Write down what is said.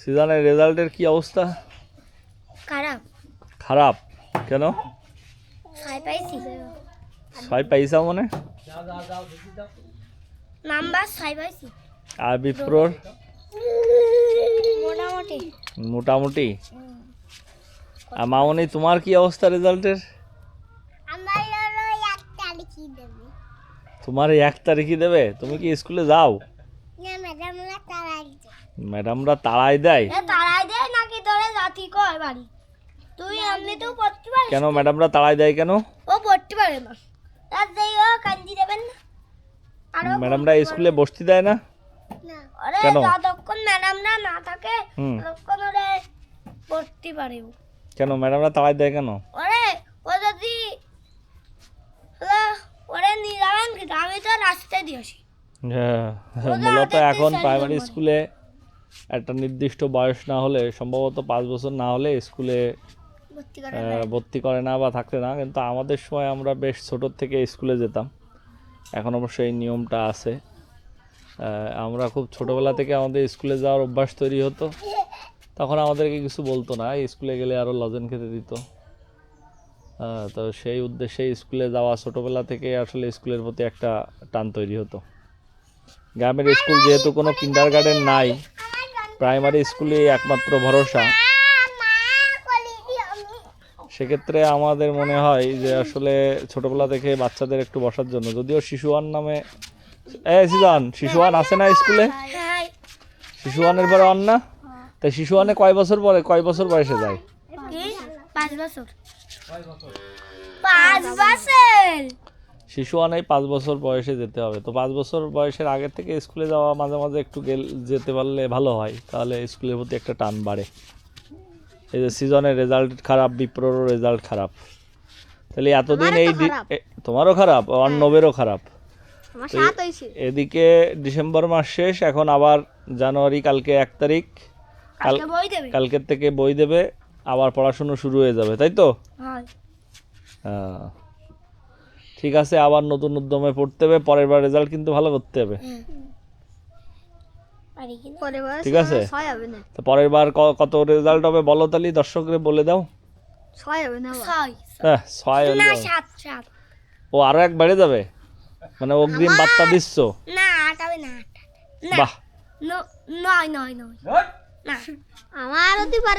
সিজনের রেজাল্টের কি অবস্থা? খারাপ। খারাপ কেন? 6 পাইছি। 6 পাইছা মানে? নাম্বার 6 পাইছি। আর বিপ্রর? মোটামুটি। মোটামুটি। আর মামনি তোমার কি অবস্থা রেজাল্টের? আমার হলো 1 তারিখই দেবে। তোমার 1 তারিখই দেবে? তুমি কি স্কুলে যাও? না ম্যাডামরা তাড়াই দেয়। ম্যাডামরা তাড়াই দেয়? তাড়াই দেয় নাকি তোরে জাতি কয় বাড়ি? তুই এমনি তো পড়তে পারিস। কেন ম্যাডামরা তাড়াই দেয় কেন? ও পড়তে পারে না। তার যাই ও কান্দি দেবেন না। আর ম্যাডামরা স্কুলে বসতে দেয় না? না। আরে কেন? যতক্ষণ ম্যাডামরা না থাকে ততক্ষণ ওরে পড়তে পারে ও। কেন ম্যাডামরা তাড়াই দেয় কেন? ওরে ও যদি ওরে নিয়ে যাবেন কিন্তু আমি তো রাস্তায় দিয়ে আসি। হ্যাঁ, মূলত এখন প্রাইমারি স্কুলে একটা নির্দিষ্ট বয়স না হলে, সম্ভবত 5 বছর না হলে স্কুলে ভর্তি করে না বা থাকতে না। কিন্তু আমাদের সময় আমরা বেশ ছোটোর থেকে স্কুলে যেতাম, এখন অবশ্য এই নিয়মটা আছে। আমরা খুব ছোটোবেলা থেকে আমাদের স্কুলে যাওয়ার অভ্যাস তৈরি হতো, তখন আমাদেরকে কিছু বলতো না, স্কুলে গেলে আরও লজেন খেতে দিত। তো সেই উদ্দেশ্যে স্কুলে যাওয়া ছোটোবেলা থেকে আসলে স্কুলের প্রতি একটা টান তৈরি হতো। গ্রামের স্কুল যেহেতু কোনো কিন্ডারগার্টেন নাই, প্রাইমারি স্কুলে একমাত্র ভরসা, সেক্ষেত্রে আমাদের মনে হয় যে আসলে ছোটোবেলা থেকে বাচ্চাদের একটু বসার জন্য, যদিও শিশুয়ান নামে শিশুয়ান আছে না স্কুলে? শিশুয়ানের পরে অন না? তাই শিশুয়ানে কয় বছর বয়সে যায়? 5 বছর। 5 বছর। শিশুয়ানে 5 বছর বয়সে যেতে হবে। তো 5 বছর বয়সের আগের থেকে স্কুলে যাওয়া, মাঝে মাঝে একটু যেতে পারলে ভালো হয়, তাহলে স্কুলের প্রতি একটা টান বাড়ে। এই যে সিজনের রেজাল্ট খারাপ, বিপ্ররও রেজাল্ট খারাপ, তাহলে এতদিন তোমারও খারাপ, অর্ণবেরও খারাপ। এদিকে ডিসেম্বর মাস শেষ, এখন আবার জানুয়ারি, কালকে 1 তারিখ, কালকের থেকে বই দেবে, আবার পড়াশুনো শুরু হয়ে যাবে, তাই তো? হ্যাঁ, ঠিক আছে, আবার নতুন উদ্যমে পড়তে হবে, পরের বার রেজাল্ট কিন্তু ভালো করতে হবে, ঠিক আছে? তো পরের বার কত রেজাল্ট হবে বলো তাহলে, দর্শকরে বলে দাও। 6 হবে না? 6 হ্যাঁ 6 হলে না 7 ও আরো 1 বেড়ে যাবে, মানে অগ্রিম বার্তা দিচ্ছ? না 8 হবে না। বাহ, 9 না আমার হতে পারে।